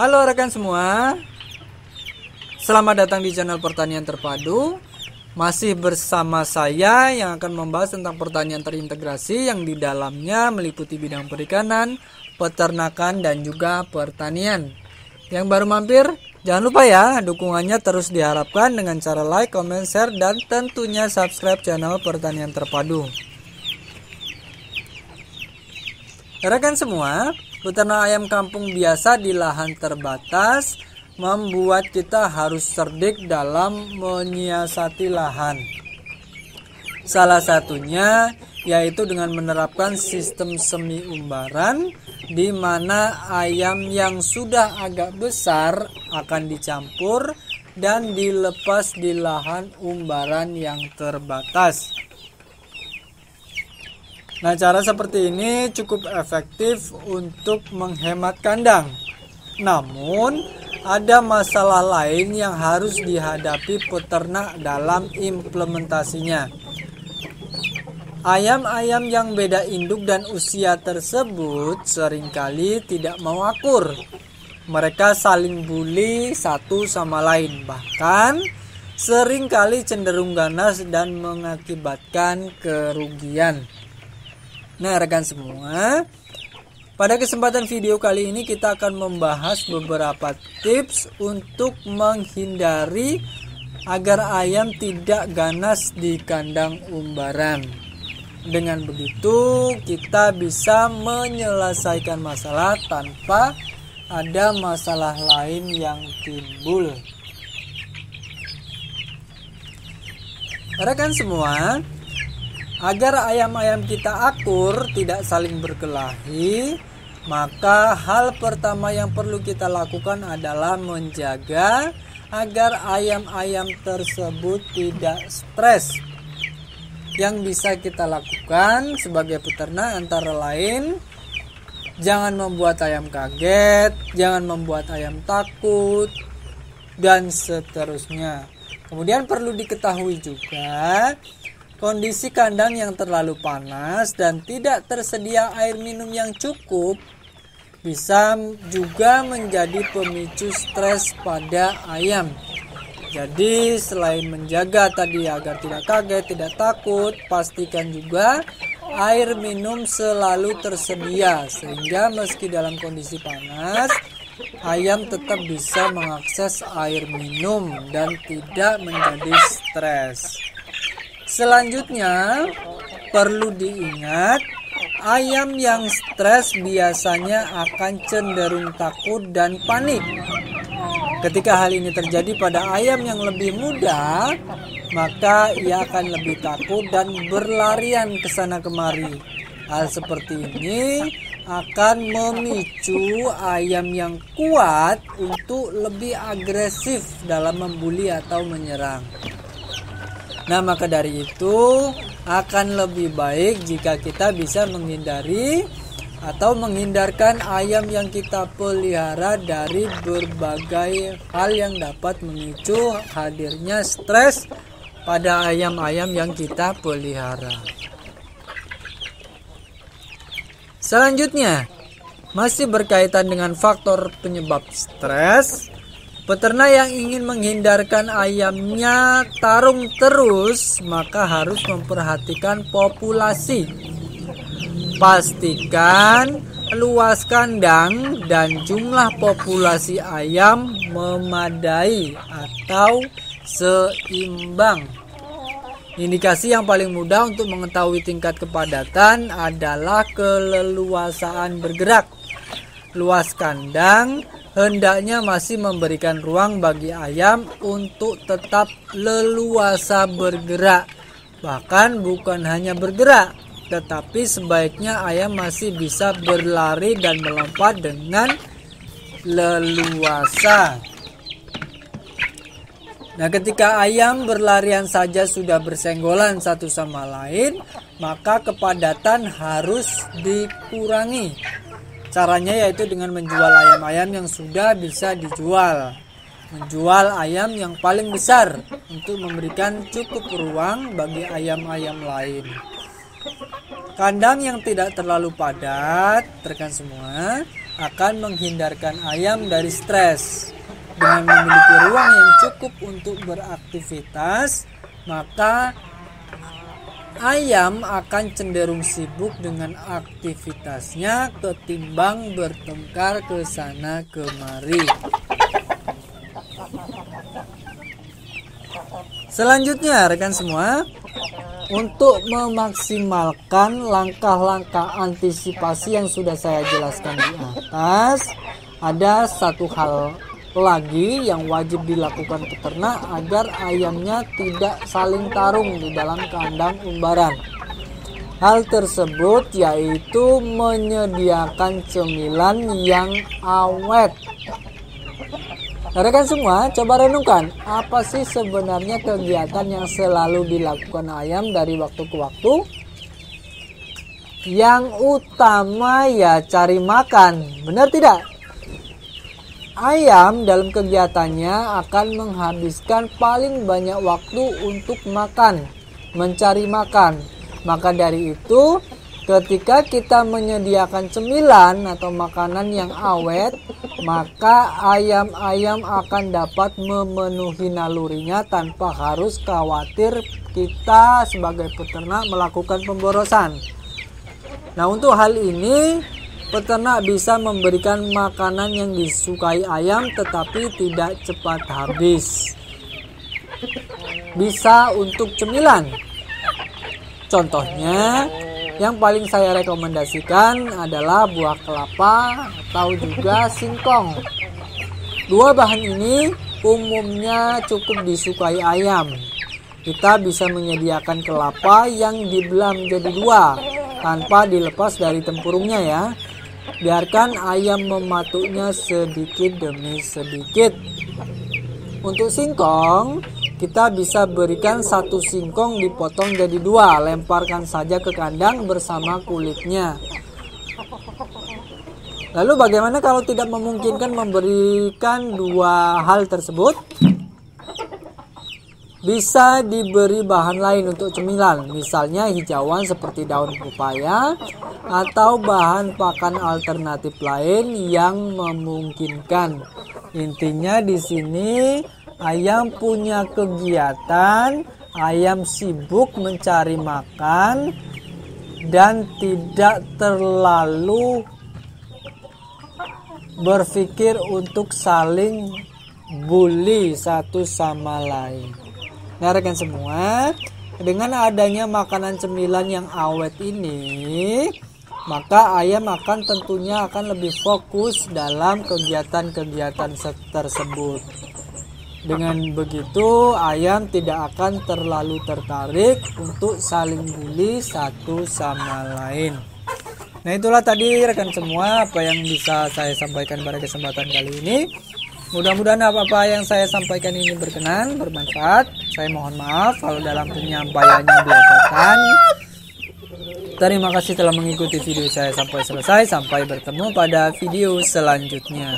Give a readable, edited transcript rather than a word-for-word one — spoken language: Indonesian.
Halo rekan semua, selamat datang di channel Pertanian Terpadu. Masih bersama saya yang akan membahas tentang pertanian terintegrasi yang di dalamnya meliputi bidang perikanan, peternakan, dan juga pertanian. Yang baru mampir, jangan lupa ya, dukungannya terus diharapkan dengan cara like, comment, share, dan tentunya subscribe channel Pertanian Terpadu. Rekan semua, beternak ayam kampung biasa di lahan terbatas membuat kita harus cerdik dalam menyiasati lahan. Salah satunya yaitu dengan menerapkan sistem semi umbaran, di mana ayam yang sudah agak besar akan dicampur dan dilepas di lahan umbaran yang terbatas. Nah, cara seperti ini cukup efektif untuk menghemat kandang. Namun, ada masalah lain yang harus dihadapi peternak dalam implementasinya. Ayam-ayam yang beda induk dan usia tersebut seringkali tidak mau akur. Mereka saling bully satu sama lain, bahkan seringkali cenderung ganas dan mengakibatkan kerugian. Nah, rekan semua, pada kesempatan video kali ini kita akan membahas beberapa tips untuk menghindari agar ayam tidak ganas di kandang umbaran. Dengan begitu, kita bisa menyelesaikan masalah tanpa ada masalah lain yang timbul. Rekan semua, agar ayam-ayam kita akur, tidak saling berkelahi, maka hal pertama yang perlu kita lakukan adalah menjaga agar ayam-ayam tersebut tidak stres. Yang bisa kita lakukan sebagai peternak antara lain, jangan membuat ayam kaget, jangan membuat ayam takut, dan seterusnya. Kemudian perlu diketahui juga, kondisi kandang yang terlalu panas dan tidak tersedia air minum yang cukup bisa juga menjadi pemicu stres pada ayam. Jadi selain menjaga tadi agar tidak kaget, tidak takut, pastikan juga air minum selalu tersedia sehingga meski dalam kondisi panas, ayam tetap bisa mengakses air minum dan tidak menjadi stres. Selanjutnya, perlu diingat, ayam yang stres biasanya akan cenderung takut dan panik. Ketika hal ini terjadi pada ayam yang lebih muda, maka ia akan lebih takut dan berlarian ke sana kemari. Hal seperti ini akan memicu ayam yang kuat untuk lebih agresif dalam membuli atau menyerang. Nah, maka dari itu akan lebih baik jika kita bisa menghindari atau menghindarkan ayam yang kita pelihara dari berbagai hal yang dapat memicu hadirnya stres pada ayam-ayam yang kita pelihara. Selanjutnya, masih berkaitan dengan faktor penyebab stres, peternak yang ingin menghindarkan ayamnya tarung terus, maka harus memperhatikan populasi. Pastikan luas kandang dan jumlah populasi ayam memadai atau seimbang. Indikasi yang paling mudah untuk mengetahui tingkat kepadatan adalah keleluasaan bergerak. Luas kandang hendaknya masih memberikan ruang bagi ayam untuk tetap leluasa bergerak. Bahkan bukan hanya bergerak, tetapi sebaiknya ayam masih bisa berlari dan melompat dengan leluasa. Nah, ketika ayam berlarian saja sudah bersenggolan satu sama lain, maka kepadatan harus dikurangi. Caranya yaitu dengan menjual ayam-ayam yang sudah bisa dijual. Menjual ayam yang paling besar untuk memberikan cukup ruang bagi ayam-ayam lain. Kandang yang tidak terlalu padat, rekan semua, akan menghindarkan ayam dari stres. Dengan memiliki ruang yang cukup untuk beraktivitas, maka ayam akan cenderung sibuk dengan aktivitasnya ketimbang bertengkar ke sana kemari. Selanjutnya rekan semua, untuk memaksimalkan langkah-langkah antisipasi yang sudah saya jelaskan di atas, ada satu hal lagi yang wajib dilakukan peternak agar ayamnya tidak saling tarung di dalam kandang umbaran. Hal tersebut yaitu menyediakan cemilan yang awet. Rekan semua, coba renungkan, apa sih sebenarnya kegiatan yang selalu dilakukan ayam dari waktu ke waktu? Yang utama ya cari makan, benar tidak? Ayam dalam kegiatannya akan menghabiskan paling banyak waktu untuk makan, mencari makan. Maka dari itu, ketika kita menyediakan cemilan atau makanan yang awet, maka ayam-ayam akan dapat memenuhi nalurinya tanpa harus khawatir kita sebagai peternak melakukan pemborosan. Nah, untuk hal ini peternak bisa memberikan makanan yang disukai ayam tetapi tidak cepat habis. Bisa untuk cemilan. Contohnya, yang paling saya rekomendasikan adalah buah kelapa atau juga singkong. Dua bahan ini umumnya cukup disukai ayam. Kita bisa menyediakan kelapa yang dibelah menjadi dua tanpa dilepas dari tempurungnya ya. Biarkan ayam mematuknya sedikit demi sedikit. Untuk singkong, kita bisa berikan satu singkong dipotong jadi dua, lemparkan saja ke kandang bersama kulitnya. Lalu bagaimana kalau tidak memungkinkan memberikan dua hal tersebut? Bisa diberi bahan lain untuk cemilan, misalnya hijauan seperti daun pepaya atau bahan pakan alternatif lain yang memungkinkan. Intinya di sini ayam punya kegiatan, ayam sibuk mencari makan dan tidak terlalu berpikir untuk saling bully satu sama lain. Nah rekan semua, dengan adanya makanan cemilan yang awet ini, maka ayam tentunya akan lebih fokus dalam kegiatan-kegiatan tersebut. Dengan begitu, ayam tidak akan terlalu tertarik untuk saling bully satu sama lain. Nah itulah tadi rekan semua apa yang bisa saya sampaikan pada kesempatan kali ini. Mudah-mudahan apa-apa yang saya sampaikan ini berkenan, bermanfaat. Saya mohon maaf kalau dalam penyampaiannya belepotan. Terima kasih telah mengikuti video saya sampai selesai. Sampai bertemu pada video selanjutnya.